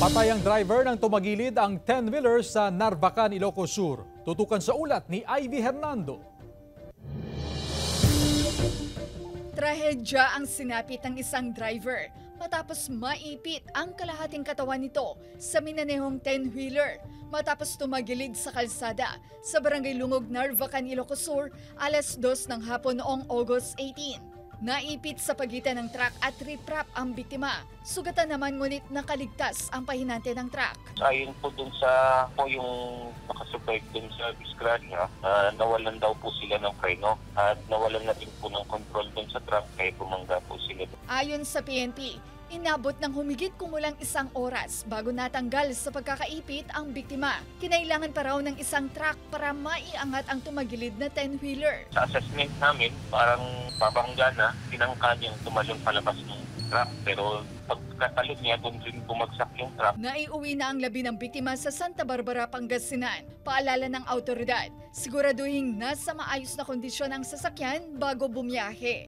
Patay ang driver ng tumagilid ang 10-wheeler sa Narvacan, Ilocos Sur. Tutukan sa ulat ni Ivy Hernando. Trahedya ang sinapit ng isang driver matapos maipit ang kalahating katawan nito sa minanehong 10-wheeler matapos tumagilid sa kalsada sa Barangay Lungog, Narvacan, Ilocos Sur alas 2 ng hapon noong August 18. Naipit sa pagitan ng truck at riprap ang biktima. Sugatan naman ngunit nakaligtas ang pahinante ng truck. Ayon po dun sa yung nakasurvive dun sa disgrasya, nawalan daw po sila ng preno at nawalan na din po ng control dun sa truck kaya bumangga po sila. Ayon sa PNP, inabot ng humigit kumulang 1 oras bago natanggal sa pagkakaipit ang biktima. Kinailangan pa raw ng isang truck para maiangat ang tumagilid na 10-wheeler. Sa assessment namin, parang babangga na, tinangka niyang tumalon palabas ng truck pero pagkatalon niya, doon rin bumagsak yung truck. Naiuwi na ang labi ng biktima sa Santa Barbara, Pangasinan. Paalala ng autoridad, siguraduhin nasa maayos na kondisyon ang sasakyan bago bumiyahe.